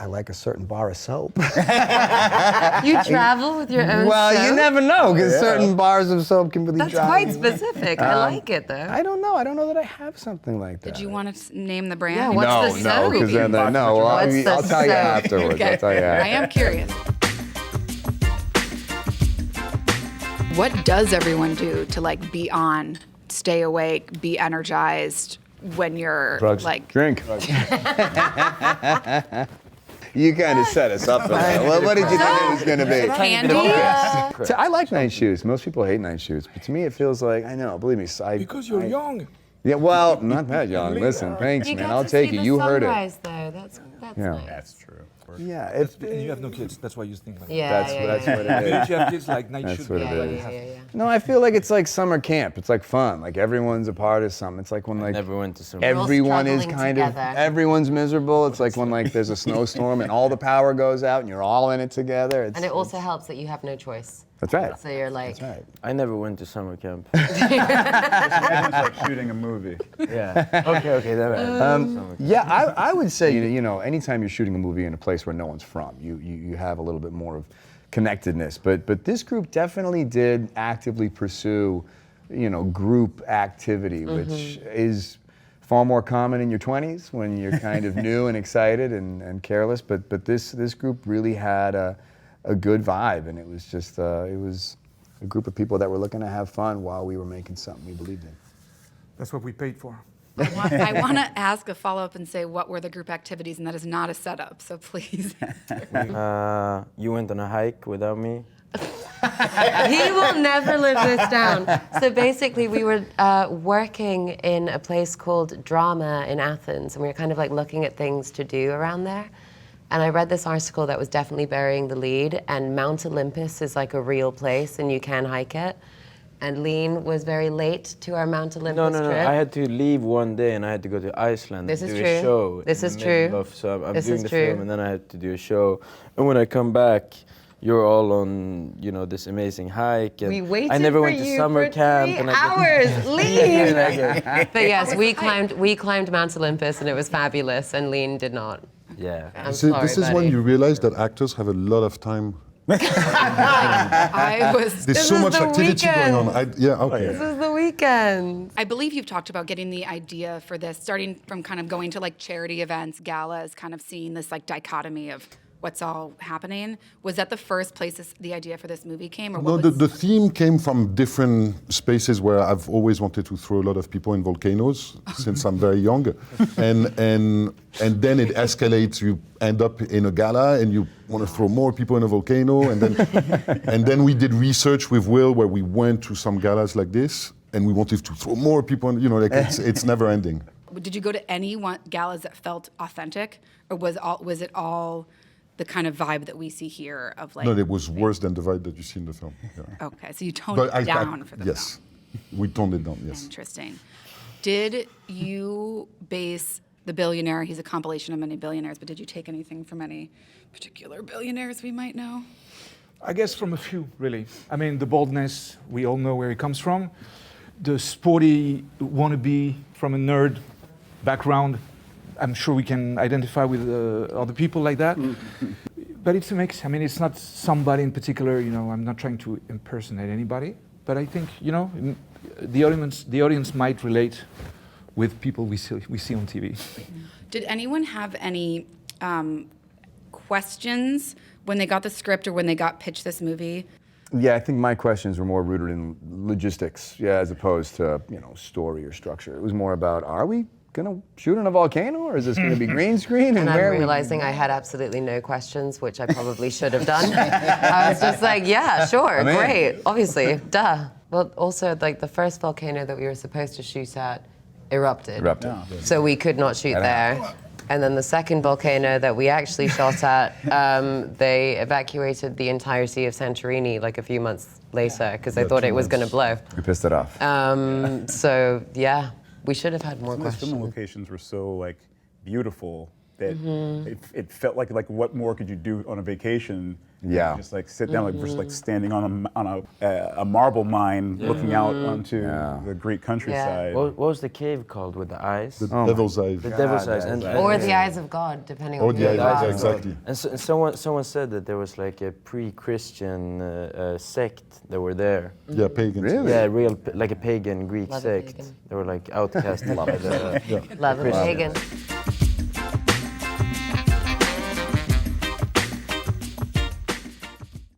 I like a certain bar of soap. You travel with your own Well, soap? you never know, because certain bars of soap can really That's drive quite you. specific. I like it, though. I don't know. I don't know that I have something like that. Did you want to name the brand? Yeah, what's the soap? because then no. Well, What's the I'll tell you soap? afterwards. Okay. I'll tell you I after. am curious. What does everyone do to like be on, stay awake, be energized when you're Drugs. like Drink. You kind of set us up for that. Well, what did you think it was going to be? candy? I like night shoots. Most people hate night shoots, but to me it feels like, I know, believe me. Because you're young. Yeah, well, not that young. Listen, thanks, man. I'll take it. You heard it. Though. That's Yeah. nice. That's true. Yeah, And you have no kids, that's why you think like that. Yeah, that's what it If is. you have kids, like night That's shoot. what it is. Yeah. No, I feel like it's like summer camp. It's like fun. Like everyone's a part of something. It's like when like Never went to summer. everyone is struggling kind together. of everyone's miserable. It's like when like there's a snowstorm and all the power goes out and you're all in it together. It's, And it also helps that you have no choice. that's right. So you're like, That's right. I never went to summer camp. It's like shooting a movie. Yeah. Okay, that right. Yeah, I would say, you know, anytime you're shooting a movie in a place where no one's from, you have a little bit more of connectedness. But this group definitely did actively pursue, you know, group activity, which is far more common in your 20s when you're kind of new and excited and careless. But this group really had a good vibe, and it was just it was a group of people that were looking to have fun while we were making something we believed in. That's what we paid for. I want to ask a follow-up and say what were the group activities, and that is not a setup, so please. You went on a hike without me. he will never live this down. So basically, we were working in a place called Drama in Athens, and we were kind of like looking at things to do around there. And I read this article that was definitely burying the lead, and Mount Olympus is like a real place, and you can hike it. And Lean was very late to our Mount Olympus No. trip. I had to leave one day and I had to go to Iceland This to is do true. a show. This in is the middle true. Of, so I'm This doing is the true. film and then I had to do a show. And when I come back, you're all on, you know, this amazing hike. And We waited I never for went to you summer for camp. 3 and hours. Lean. But yes, was we climbed Mount Olympus, and it was fabulous, and Lean did not. Yeah. I'm See, sorry, this is buddy. when you realize that actors have a lot of time. I was. There's This so is much the activity weekend. going on. Yeah, okay. This is the weekend. I believe you've talked about getting the idea for this, starting from kind of going to like charity events, galas, kind of seeing this like dichotomy of what's all happening. Was that the first place the idea for this movie came, or No, what the, was? the theme came from different spaces where I've always wanted to throw a lot of people in volcanoes since I'm very young. And then it escalates, you end up in a gala and you want to throw more people in a volcano. And then we did research with Will where we went to some galas like this and we wanted to throw more people in, you know, like it's never ending. Did you go to any galas that felt authentic, or was it all the kind of vibe that we see here of like? No, it was worse than the vibe that you see in the film. Yeah. Okay, so you toned it down for the yes, film. we toned it down, yes. Interesting. Did you base The Billionaire? He's a compilation of many billionaires, but did you take anything from any particular billionaires we might know? I guess from a few, really. I mean, the boldness, we all know where it comes from. The sporty wannabe from a nerd background, I'm sure we can identify with other people like that. But it's a mix. I mean, it's not somebody in particular, you know, I'm not trying to impersonate anybody. But I think, you know, the audience might relate with people we see on TV. Did anyone have any questions when they got the script or when they got pitched this movie? Yeah, I think my questions were more rooted in logistics, yeah, as opposed to, you know, story or structure. It was more about, are we gonna shoot in a volcano, or is this gonna be green screen? And where I'm realizing I had absolutely no questions, which I probably should have done. I was just like, yeah, sure, I'm in. great, obviously, duh. Well, also, like, the first volcano that we were supposed to shoot at erupted. So we could not shoot there. And then the second volcano that we actually shot at, they evacuated the entirety of Santorini like a few months later because they thought it was going to blow. We pissed it off. So, yeah, we should have had more Some of those questions. film locations were so like beautiful that it felt like what more could you do on a vacation? Yeah. Just like sit down, like versus like standing on a marble mine, looking out onto the great countryside. What was the cave called with the eyes? The Devil's Eyes. The Devil's Eyes. Or the eyes of God, depending Or on the who you eyes, are. exactly. And someone said that there was like a pre-Christian sect that were there. Yeah, pagans. Really? Yeah, like a pagan Greek Love a sect. pagan. They were like outcast by the Love a pagan.